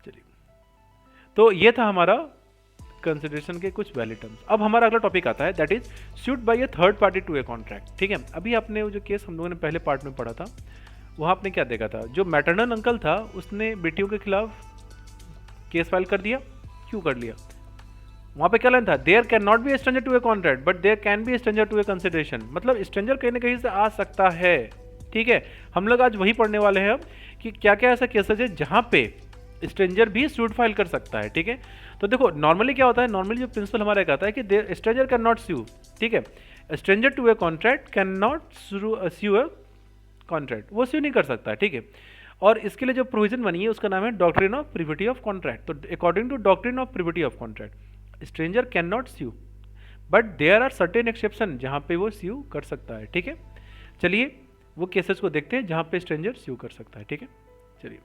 चलिए, तो ये था हमारा कंसिडरेशन के कुछ वैलिड टर्म्स। अब हमारा अगला टॉपिक आता है, that is suit by a third party to a contract. ठीक है, अभी आपने वो जो केस हम लोगों ने पहले पार्ट में पढ़ा था, वहाँ आपने क्या देखा था, जो मैटरनल अंकल था उसने बेटियों के खिलाफ केस फाइल कर दिया। क्यों कर लिया? वहाँ पे क्या लाइन था, there can not be stranger to a contract but there can be stranger to a consideration. मतलब स्ट्रेंजर कहीं ना कहीं से आ सकता है। ठीक है, हम लोग आज वही पढ़ने वाले हैं अब कि क्या क्या ऐसा केसेस है जहाँ पे स्ट्रेंजर भी सूट फाइल कर सकता है। ठीक है, तो देखो नॉर्मली क्या होता है, नॉर्मली जो प्रिंसिपल हमारा कहता है कि स्ट्रेंजर कैन नॉट स्यू। ठीक है, stranger to a contract can not sue a contract, वो स्यू नहीं कर सकता। ठीक है, और इसके लिए जो प्रोविजन बनी है उसका नाम है doctrine of privity of contract. तो according to doctrine of privity of contract stranger can not sue but there are certain exception जहाँ पे वो स्यू कर सकता है। ठीक है, चलिए वो केसेस को देखते हैं जहाँ पे स्ट्रेंजर स्यू कर सकता है। ठीक है, चलिए,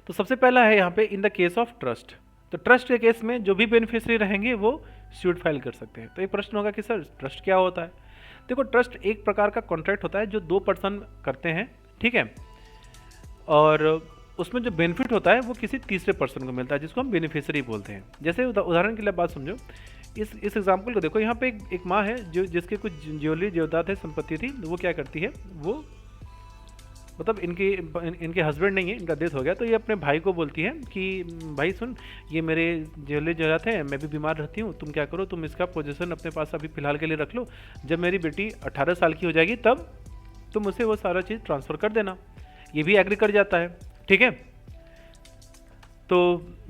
तो सबसे पहला है यहाँ पे इन द केस ऑफ ट्रस्ट। तो ट्रस्ट के केस में जो भी बेनिफिशियरी रहेंगे वो सूट फाइल कर सकते हैं। तो एक प्रश्न होगा कि सर ट्रस्ट क्या होता है? देखो, ट्रस्ट एक प्रकार का कॉन्ट्रैक्ट होता है जो दो पर्सन करते हैं। ठीक है, और उसमें जो बेनिफिट होता है वो किसी तीसरे पर्सन को मिलता है जिसको हम बेनिफिशियरी बोलते हैं। जैसे उदाहरण के लिए बात समझो, इस एग्जाम्पल को देखो, यहाँ पे एक माँ है जो जिसके कुछ ज्वेलरी जेवदात है, संपत्ति थी। वो क्या करती है, वो मतलब इनके हस्बैंड नहीं है, इनका डेथ हो गया, तो ये अपने भाई को बोलती है कि भाई सुन, ये मेरे ज्वेलरी जेवरात हैं, मैं भी बीमार रहती हूँ, तुम क्या करो, तुम इसका पोजीशन अपने पास अभी फिलहाल के लिए रख लो, जब मेरी बेटी 18 साल की हो जाएगी तब तुम उसे वो सारा चीज़ ट्रांसफ़र कर देना। ये भी एग्री कर जाता है। ठीक है, तो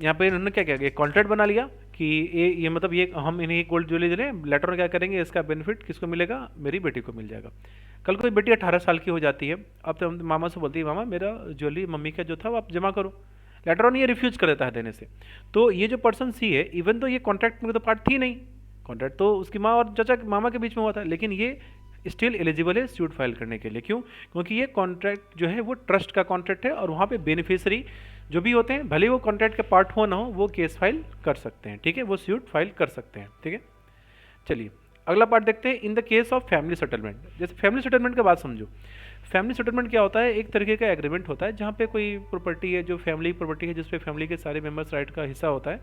यहाँ पे इन्होंने क्या किया, कॉन्ट्रैक्ट बना लिया कि ये मतलब ये हम इन्हें गोल्ड ज्वेलरी दे रहे हैं, लेटर में क्या करेंगे, इसका बेनिफिट किसको मिलेगा, मेरी बेटी को मिल जाएगा। कल को बेटी 18 साल की हो जाती है, अब तो मामा से बोलती है, मामा मेरा ज्वेलरी मम्मी का जो था वो आप जमा करो। लेटर ऑन ये रिफ्यूज कर देता है देने से। तो ये जो पर्सन सी है, इवन तो ये कॉन्ट्रैक्ट में तो पार्ट थी नहीं, कॉन्ट्रैक्ट तो उसकी माँ और चाचा मामा के बीच में हुआ था, लेकिन ये स्टिल एलिजिबल है सूट फाइल करने के लिए। क्यों? क्योंकि ये कॉन्ट्रैक्ट जो है वो ट्रस्ट का कॉन्ट्रैक्ट है और वहाँ पे बेनिफिशियरी जो भी होते हैं, भले वो कॉन्ट्रैक्ट के पार्ट हो ना हो, वो केस फाइल कर सकते हैं। ठीक है, वो सूट फाइल कर सकते हैं। ठीक है, चलिए अगला पार्ट देखते हैं, इन the case of family settlement. जैसे फैमिली सेटलमेंट का बात समझो, फैमिली सेटलमेंट क्या होता है, एक तरीके का एग्रीमेंट होता है जहाँ पे कोई प्रॉपर्टी है जो फैमिली प्रॉपर्टी है, जिसपे फैमिली के सारे मेंबर्स राइट का हिस्सा होता है,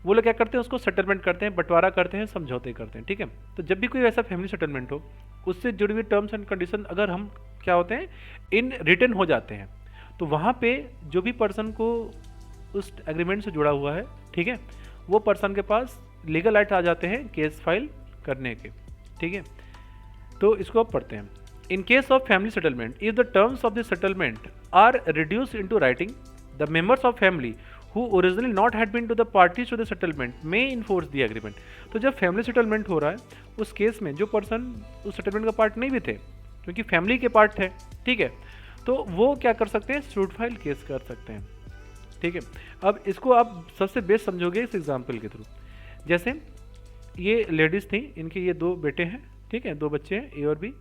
वो लोग क्या करते हैं, उसको सेटलमेंट करते हैं, बंटवारा करते हैं, समझौते करते हैं। ठीक है, तो जब भी कोई ऐसा फैमिली सेटलमेंट हो, उससे जुड़ी हुई टर्म्स एंड कंडीशन अगर हम क्या होते हैं, इन रिटर्न हो जाते हैं, तो वहाँ पे जो भी पर्सन को उस एग्रीमेंट से जुड़ा हुआ है, ठीक है, वो पर्सन के पास लीगल राइट आ जाते हैं केस फाइल करने के। ठीक है, तो इसको अब पढ़ते हैं। In case of family settlement, if the terms of the settlement are reduce into writing, the members of family who originally not had been to the parties to the settlement may enforce the agreement। तो जब family settlement हो रहा है, उस case में जो person उस settlement का पार्ट नहीं भी थे, क्योंकि फैमिली के पार्ट थे, ठीक है, तो वो क्या कर सकते हैं, सूट फाइल केस कर सकते हैं। ठीक है, अब इसको आप सबसे बेस्ट समझोगे इस एग्जाम्पल के थ्रू। जैसे ये लेडीज़ थी, इनके ये दो बेटे हैं, ठीक है, दो बच्चे हैं, ए और बी।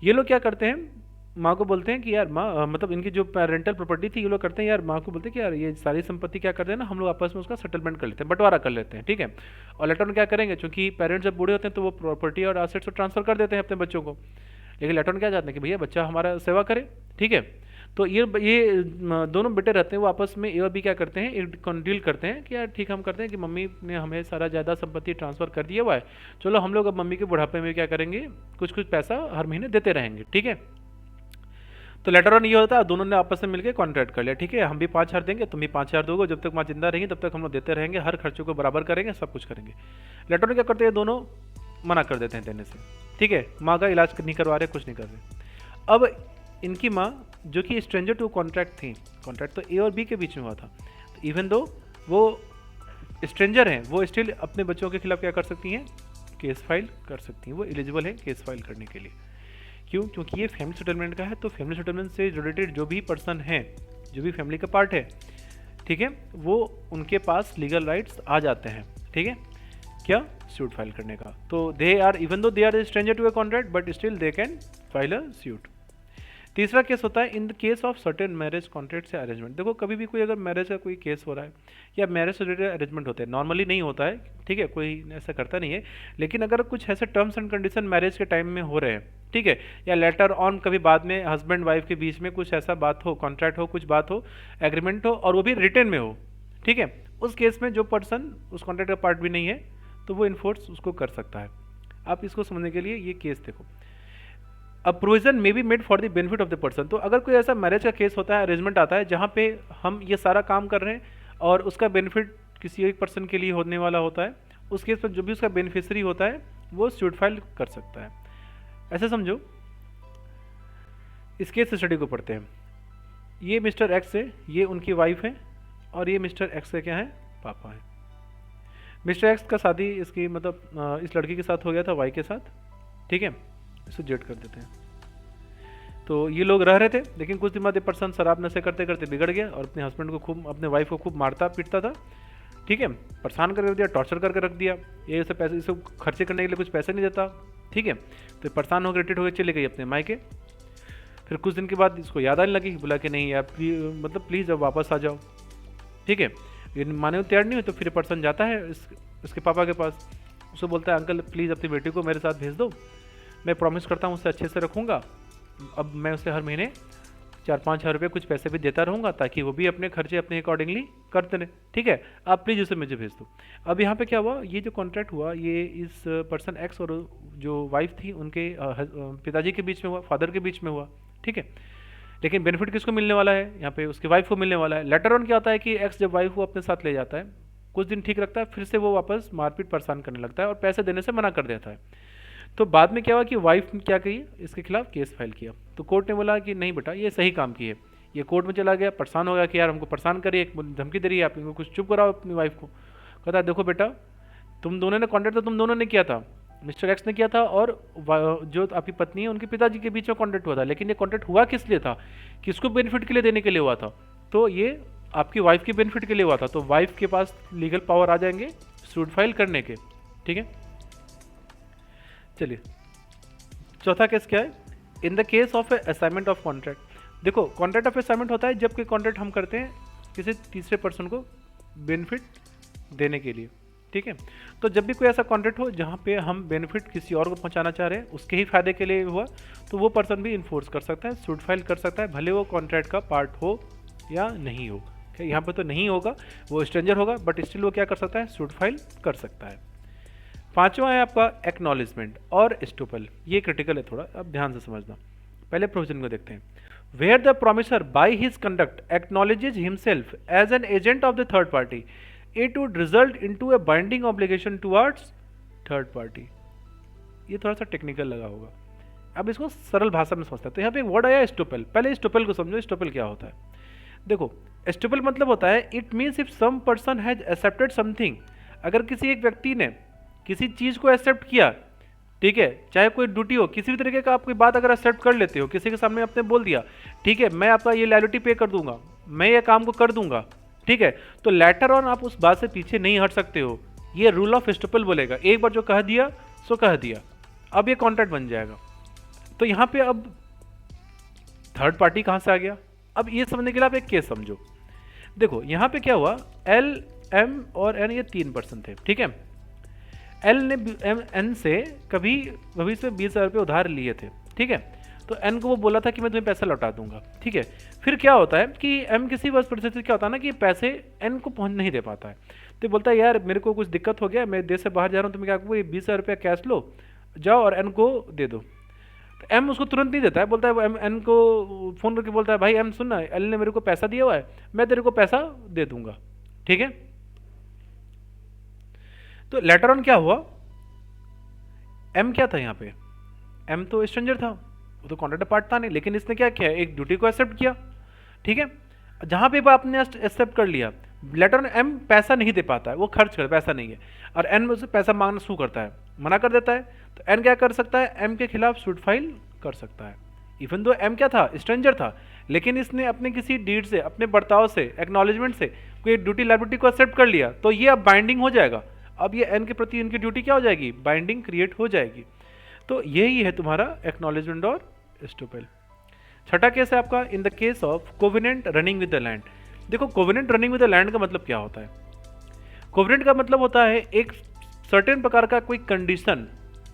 ये लोग क्या करते हैं, माँ को बोलते हैं कि यार माँ, मतलब इनकी जो पेरेंटल प्रॉपर्टी थी, ये लोग करते हैं यार, माँ को बोलते हैं कि यार ये सारी संपत्ति क्या करते हैं ना, हम लोग आपस में उसका सेटलमेंट कर लेते हैं, बंटवारा कर लेते हैं। ठीक है, और लेटर में क्या करेंगे, क्योंकि पेरेंट्स जब बूढ़े होते हैं तो वो प्रॉपर्टी और एसेट्स को ट्रांसफर कर देते हैं अपने बच्चों को, लेकिन लेटर में क्या चाहते हैं कि भैया बच्चा हमारा सेवा करे। ठीक है, तो ये दोनों बेटे रहते हैं, वो आपस में ए और बी क्या करते हैं, एक डील करते हैं कि यार ठीक हम करते हैं कि मम्मी ने हमें सारा ज़्यादा संपत्ति ट्रांसफ़र कर दिया हुआ है, चलो हम लोग अब मम्मी के बुढ़ापे में क्या करेंगे, कुछ कुछ पैसा हर महीने देते रहेंगे। ठीक है, तो लेटर ऑन ये होता है, दोनों ने आपस में मिलकर कॉन्ट्रैक्ट कर लिया, ठीक है, हम भी 5,000 देंगे, तुम भी 5,000 दोगे, जब तक माँ जिंदा रहेंगी तब तक हम लोग देते रहेंगे, हर खर्चों को बराबर करेंगे, सब कुछ करेंगे। लेटर में क्या करते हैं, दोनों मना कर देते हैं देने से। ठीक है, माँ का इलाज नहीं करवा रहे, कुछ नहीं कर रहे। अब इनकी माँ जो कि स्ट्रेंजर टू कॉन्ट्रैक्ट थी, कॉन्ट्रैक्ट तो ए और बी के बीच में हुआ था, तो इवन दो वो स्ट्रेंजर हैं, वो स्टिल अपने बच्चों के खिलाफ क्या कर सकती हैं, केस फाइल कर सकती हैं, वो एलिजिबल है केस फाइल करने के लिए। क्यों? क्योंकि ये फैमिली सेटलमेंट का है, तो फैमिली सेटलमेंट से रिलेटेड जो भी पर्सन है, जो भी फैमिली का पार्ट है, ठीक है, वो उनके पास लीगल राइट्स आ जाते हैं। ठीक है, क्या, सूट फाइल करने का। तो दे are, even though they are stranger to a contract but still they can file a suit. तीसरा केस होता है in the case of certain marriage contract से अरेंजमेंट। देखो कभी भी कोई अगर मैरिज का कोई केस हो रहा है या मैरिज से रिलेटेड अरेंजमेंट होते हैं, नॉर्मली नहीं होता है, ठीक है, कोई ऐसा करता नहीं है, लेकिन अगर कुछ ऐसे टर्म्स एंड कंडीशन मैरिज के टाइम में हो रहे हैं, ठीक है, या लेटर ऑन कभी बाद में हस्बैंड वाइफ के बीच में कुछ ऐसा बात हो, कॉन्ट्रैक्ट हो, कुछ बात हो, एग्रीमेंट हो, और वो भी रिटर्न में हो, ठीक है, उस केस में जो पर्सन उस कॉन्ट्रैक्ट का पार्ट भी नहीं है तो वो इन्फोर्स उसको कर सकता है। आप इसको समझने के लिए ये केस देखो, a provision may be made for the benefit of the person. तो अगर कोई ऐसा मैरिज का केस होता है, अरेंजमेंट आता है जहाँ पे हम ये सारा काम कर रहे हैं और उसका बेनिफिट किसी एक पर्सन के लिए होने वाला होता है, उस केस में जो भी उसका बेनिफिशरी होता है वो सूट फाइल कर सकता है। ऐसे समझो, इस केस स्टडी को पढ़ते हैं। ये मिस्टर एक्स है, ये उनकी वाइफ है, और ये मिस्टर एक्स के क्या है, पापा है। मिस्टर एक्स का शादी इसकी मतलब इस लड़की के साथ हो गया था, वाई के साथ, ठीक है, इसको जेट कर देते हैं। तो ये लोग रह रहे थे, लेकिन कुछ दिन बाद ये पर्सन शराब नशे करते करते बिगड़ गया और अपने हस्बैंड को खूब, अपने वाइफ को खूब मारता पीटता था, ठीक है, परेशान करके रख दिया, टॉर्चर करके रख दिया, ये उसे पैसे, इसे खर्चे करने के लिए कुछ पैसे नहीं देता, ठीक है, तो परेशान होकर रिटेट होकर चली गई अपने मायके। फिर कुछ दिन के बाद इसको याद आने लगी, बोला कि नहीं यार मतलब प्लीज़ अब वापस आ जाओ, ठीक है, ये माने को तैयार नहीं हुई। तो फिर पर्सन जाता है इसके पापा के पास, उसे बोलता है अंकल प्लीज़ अपनी बेटी को मेरे साथ भेज दो, मैं प्रॉमिस करता हूँ उससे अच्छे से रखूँगा, अब मैं उसे हर महीने 4-5 हज़ार रुपये कुछ पैसे भी देता रहूँगा ताकि वो भी अपने खर्चे अपने अकॉर्डिंगली करते रहे, ठीक है, आप प्लीज़ उसे मुझे भेज दो। अब यहाँ पे क्या हुआ, ये जो कॉन्ट्रैक्ट हुआ ये इस पर्सन एक्स और जो वाइफ थी उनके पिताजी के बीच में हुआ, फादर के बीच में हुआ, ठीक है, लेकिन बेनिफिट किसको मिलने वाला है, यहाँ पे उसकी वाइफ को मिलने वाला है। लेटर ऑन क्या होता है कि एक्स जब वाइफ को अपने साथ ले जाता है, कुछ दिन ठीक रखता है, फिर से वो वापस मारपीट परेशान करने लगता है और पैसे देने से मना कर देता है। तो बाद में क्या हुआ कि वाइफ ने क्या की, इसके खिलाफ केस फाइल किया। तो कोर्ट ने बोला कि नहीं बेटा ये सही काम की है। ये कोर्ट में चला गया, परेशान हो गया कि यार हमको परेशान करिए, एक धमकी दे रही है, आप इनको कुछ चुप कराओ अपनी वाइफ को। कहता है देखो बेटा तुम दोनों ने कॉन्ट्रैक्ट तो तुम दोनों ने किया था, मिस्टर एक्स ने किया था और जो आपकी पत्नी है उनके पिताजी के बीच में कॉन्ट्रैक्ट हुआ था, लेकिन ये कॉन्ट्रैक्ट हुआ किस लिए था, किसको बेनिफिट के लिए देने के लिए हुआ था, तो ये आपकी वाइफ के बेनिफिट के लिए हुआ था। तो वाइफ के पास लीगल पावर आ जाएंगे सूट फाइल करने के, ठीक है। चलिए चौथा केस क्या है, in the case of assignment of contract. देखो कॉन्ट्रैक्ट ऑफ असाइनमेंट होता है जब कोई कॉन्ट्रैक्ट हम करते हैं किसी तीसरे पर्सन को बेनिफिट देने के लिए, ठीक है। तो जब भी कोई ऐसा कॉन्ट्रैक्ट हो जहाँ पे हम बेनिफिट किसी और को पहुँचाना चाह रहे हैं, उसके ही फायदे के लिए हुआ, तो वो पर्सन भी इन्फोर्स कर सकता है, सूट फाइल कर सकता है, भले वो कॉन्ट्रैक्ट का पार्ट हो या नहीं हो। यहाँ पे तो नहीं होगा, वो स्ट्रेंजर होगा, बट स्टिल वो क्या कर सकता है, सूट फाइल कर सकता है। पांचवा है आपका एक्नॉलेजमेंट और एस्टोपल। ये क्रिटिकल है थोड़ा, अब ध्यान से समझना। पहले प्रोविजन को देखते हैं। Where the promisor by his conduct acknowledges himself as an agent of the third party, it would result into a binding obligation towards third party. ये थोड़ा सा टेक्निकल लगा होगा, अब इसको सरल भाषा में समझते हैं। तो यहाँ पे एक वर्ड आया एस्टोपल, पहले एस्टोपल को समझो, एस्टोपल क्या होता है। देखो एस्टोपल मतलब होता है it means if some person has accepted something, अगर किसी एक व्यक्ति ने किसी चीज़ को एक्सेप्ट किया, ठीक है, चाहे कोई ड्यूटी हो, किसी भी तरीके का आप कोई बात अगर एक्सेप्ट कर लेते हो, किसी के सामने आपने बोल दिया, ठीक है, मैं आपका ये लायबिलिटी पे कर दूंगा, मैं ये काम को कर दूंगा, ठीक है, तो लेटर ऑन आप उस बात से पीछे नहीं हट सकते हो। ये रूल ऑफ एस्टोपल बोलेगा, एक बार जो कह दिया सो कह दिया, अब ये कॉन्ट्रैक्ट बन जाएगा। तो यहाँ पे अब थर्ड पार्टी कहाँ से आ गया, अब ये समझने के लिए आप एक केस समझो। देखो यहाँ पे क्या हुआ, एल, एम और एन ये 3 पर्सन थे, ठीक है। एल ने एन से कभी भविष्य में 20,000 रुपये उधार लिए थे, ठीक है, तो एन को वो बोला था कि मैं तुम्हें पैसा लौटा दूंगा, ठीक है। फिर क्या होता है कि एम किसी बस परिस्थिति क्या होता है ना कि पैसे एन को पहुंच नहीं दे पाता है, तो बोलता है यार मेरे को कुछ दिक्कत हो गया, मैं देश से बाहर जा रहा हूँ, तो मैं क्या करूँ, ये 20,000 रुपया कैश लो जाओ और एन को दे दो। तो एम उसको तुरंत नहीं देता है, बोलता है एन को फ़ोन करके बोलता है भाई एम सुनना, एल ने मेरे को पैसा दिया हुआ है, मैं तेरे को पैसा दे दूंगा, ठीक है। तो लेटर ऑन क्या हुआ, एम क्या था यहाँ पे, एम तो स्ट्रेंजर था, वो तो कॉन्ट्रैक्ट पार्ट था नहीं, लेकिन इसने क्या किया, एक ड्यूटी को एक्सेप्ट किया, ठीक है। जहाँ पे आपने एक्सेप्ट कर लिया, लेटर ऑन एम पैसा नहीं दे पाता है, वो खर्च कर पैसा नहीं है, और एन में उसे पैसा मांगना शुरू करता है, मना कर देता है, तो एन क्या कर सकता है, एम के खिलाफ सूट फाइल कर सकता है। इवन दो एम क्या था, स्ट्रेंजर था, लेकिन इसने अपने किसी डीड से, अपने बर्ताव से, एक्नॉलेजमेंट से कोई ड्यूटी लायबिलिटी को एक्सेप्ट कर लिया, तो ये अब बाइंडिंग हो जाएगा, अब ये एन के प्रति इनकी ड्यूटी क्या हो जाएगी, बाइंडिंग क्रिएट हो जाएगी। तो यही है तुम्हारा एक्नॉलेजमेंट और एस्टोपल। छठा केस है आपका in the case of covenant running with the land. देखो covenant running with the land का मतलब क्या होता है? कोविनेंट का मतलब होता है एक सर्टेन प्रकार का कोई कंडीशन,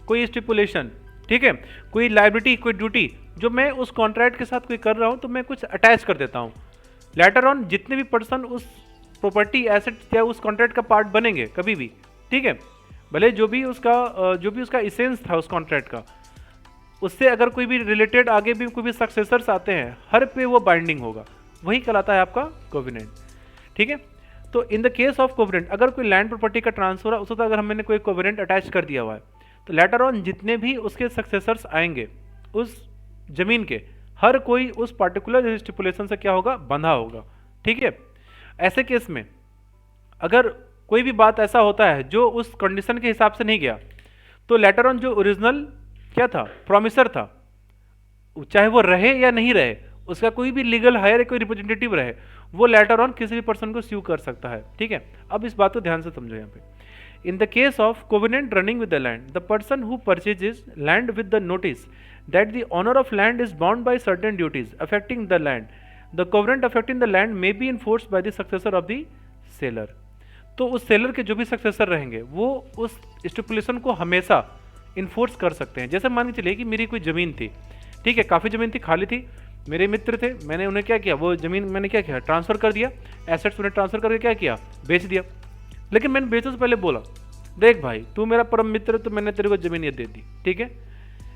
कोई स्टिपुलेशन, ठीक है, कोई लाइबिलिटी, कोई ड्यूटी जो मैं उस कॉन्ट्रैक्ट के साथ कोई कर रहा हूं तो मैं कुछ अटैच कर देता हूं। लेटर ऑन जितने भी पर्सन उस प्रॉपर्टी एसेट या उस कॉन्ट्रैक्ट का पार्ट बनेंगे कभी भी, ठीक है, भले जो भी उसका इसेंस था उस कॉन्ट्रैक्ट का, उससे अगर कोई भी रिलेटेड आगे भी कोई भी सक्सेसर्स आते हैं, हर पे वो बाइंडिंग होगा, वही कहलाता है आपका कोविनेंट, ठीक है। तो इन द केस ऑफ कोविनेंट अगर कोई लैंड प्रॉपर्टी का ट्रांसफर है, उस वक्त अगर हमने कोई कोविनेंट अटैच कर दिया हुआ है, तो लेटर ऑन जितने भी उसके सक्सेसर्स आएंगे उस जमीन के, हर कोई उस पार्टिकुलर स्टिपुलेशन से क्या होगा, बंधा होगा, ठीक है। ऐसे केस में अगर कोई भी बात ऐसा होता है जो उस कंडीशन के हिसाब से नहीं गया, तो लेटर ऑन जो ओरिजिनल क्या था, प्रॉमिसर था, चाहे वो रहे या नहीं रहे, उसका कोई भी लीगल हायर कोई रिप्रेजेंटेटिव रहे, वो लेटर ऑन किसी भी पर्सन को स्यू कर सकता है, ठीक है। अब इस बात को ध्यान से समझो यहाँ पे। इन the case of covenant running with the land, the person who purchases land with the notice that the owner of land is bound by certain duties affecting the land, the covenant affecting the land may be enforced by the successor of the seller. तो उस seller के जो भी successor रहेंगे वो उस stipulation को हमेशा इन्फोर्स कर सकते हैं। जैसे मान के चलिए कि मेरी कोई ज़मीन थी, ठीक है, काफ़ी ज़मीन थी, खाली थी, मेरे मित्र थे, मैंने उन्हें क्या किया, वो ज़मीन मैंने क्या किया, ट्रांसफ़र कर दिया, एसेट्स उन्हें ट्रांसफ़र करके क्या किया, बेच दिया। लेकिन मैंने बेचने से पहले बोला, देख भाई तू मेरा परम मित्र है तो मैंने तेरे को ज़मीन ये दे दी, ठीक है,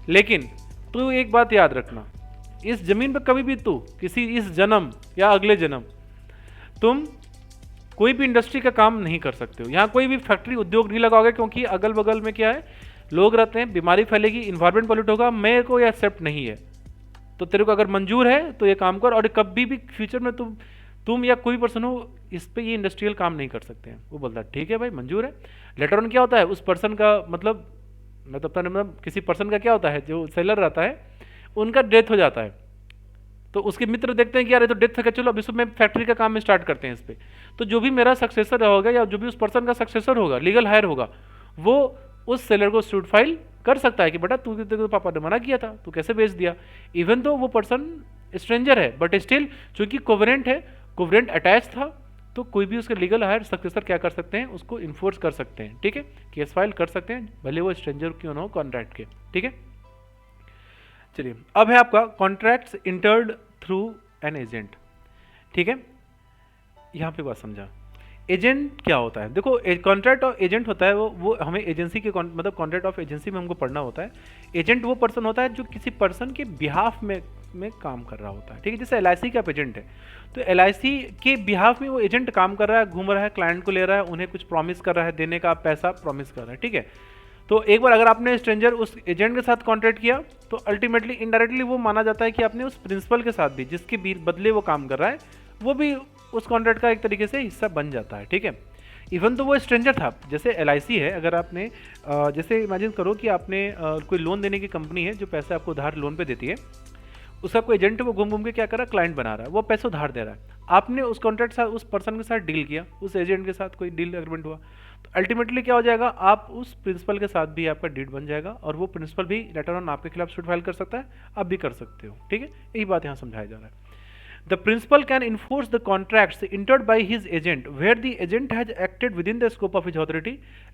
लेकिन तू एक बात याद रखना, इस ज़मीन पर कभी भी तू किसी इस जन्म या अगले जन्म तुम कोई भी इंडस्ट्री का काम नहीं कर सकते हो, यहाँ कोई भी फैक्ट्री उद्योग नहीं लगाओगे, क्योंकि अगल बगल में क्या है, लोग रहते हैं, बीमारी फैलेगी, इन्वायरमेंट पॉल्यूट होगा, मेरे को ये एक्सेप्ट नहीं है। तो तेरे को अगर मंजूर है तो ये काम कर, और कभी भी फ्यूचर में तुम या कोई पर्सन हो इस पे ये इंडस्ट्रियल काम नहीं कर सकते हैं। वो बोलता है ठीक है भाई मंजूर है। लेटर ऑन क्या होता है, उस पर्सन का मतलब किसी पर्सन का क्या होता है, जो सेलर रहता है उनका डेथ हो जाता है, तो उसके मित्र देखते हैं कि यार ये तो डेथ है, चलो अब इसमें फैक्ट्री का काम स्टार्ट करते हैं इस पर। तो जो भी मेरा सक्सेसर होगा या जो भी उस पर्सन का सक्सेसर होगा, लीगल हायर होगा, वो उस सेलर को सूट फाइल कर सकता है कि बेटा तू तो पापा ने मना किया था, तू कैसे बेच दिया, इवन तो वो पर्सन स्ट्रेंजर है, बट स्टिल चूंकि कोवेनेंट है, कोवेनेंट अटैच था, तो कोई भी उसके लीगल हायर सक्सेसर क्या कर सकते हैं, उसको इन्फोर्स कर सकते हैं, ठीक है, केस फाइल कर सकते हैं, भले वो स्ट्रेंजर क्यों ना हो कॉन्ट्रैक्ट के, ठीक है। चलिए अब है आपका contracts entered through an agent, ठीक है। यहाँ पे बात समझा, एजेंट क्या होता है। देखो कॉन्ट्रैक्ट ऑफ एजेंट होता है वो हमें एजेंसी के मतलब कॉन्ट्रैक्ट ऑफ एजेंसी में हमको पढ़ना होता है। एजेंट वो पर्सन होता है जो किसी पर्सन के बिहाफ में काम कर रहा होता है, ठीक है। जैसे LIC का एजेंट है, तो LIC के बिहाफ में वो एजेंट काम कर रहा है, घूम रहा है, क्लाइंट को ले रहा है, उन्हें कुछ प्रॉमिस कर रहा है, देने का पैसा प्रॉमिस कर रहा है, ठीक है। तो एक बार अगर आपने स्ट्रेंजर उस एजेंट के साथ कॉन्ट्रैक्ट किया, तो अल्टीमेटली इनडायरेक्टली वो माना जाता है कि आपने उस प्रिंसिपल के साथ भी, जिसके बदले वो काम कर रहा है, वो भी उस कॉन्ट्रैक्ट का एक तरीके से हिस्सा बन जाता है, ठीक है। इवन तो वो स्ट्रेंजर था, जैसे LIC है, अगर आपने जैसे इमेजिन करो कि आपने कोई लोन देने की कंपनी है जो पैसे आपको उधार लोन पे देती है, उसका कोई एजेंट है, वो घूम घूम के क्या कर रहा है, क्लाइंट बना रहा है, वो पैसे उधार दे रहा है, आपने उस कॉन्ट्रैक्ट साथ उस पर्सन के साथ डील किया, उस एजेंट के साथ कोई डील एग्रीमेंट हुआ, तो अल्टीमेटली क्या हो जाएगा, आप उस प्रिंसिपल के साथ भी आपका डीड बन जाएगा, और वो प्रिंसिपल भी लेटर ऑन आपके खिलाफ सूट फाइल कर सकता है, आप भी कर सकते हो, ठीक है। यही बात यहाँ समझाया जा रहा है। The principal can enforce the contracts entered by his agent where the agent has acted within the scope of his authority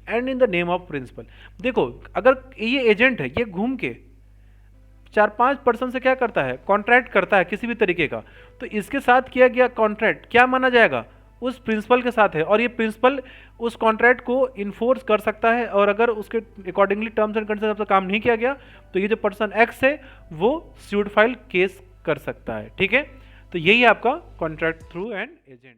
and in the name of principal। देखो अगर ये एजेंट है, ये घूम के 4-5 पर्सन से क्या करता है, कॉन्ट्रैक्ट करता है किसी भी तरीके का, तो इसके साथ किया गया कॉन्ट्रैक्ट क्या माना जाएगा, उस प्रिंसिपल के साथ है, और ये प्रिंसिपल उस कॉन्ट्रैक्ट को इन्फोर्स कर सकता है, और अगर उसके अकॉर्डिंगली टर्म्स एंड कंडीशन से काम नहीं किया गया, तो ये जो पर्सन एक्स है वो सूट फाइल केस कर सकता है, ठीक है। तो यही है आपका कॉन्ट्रैक्ट थ्रू एन एजेंट।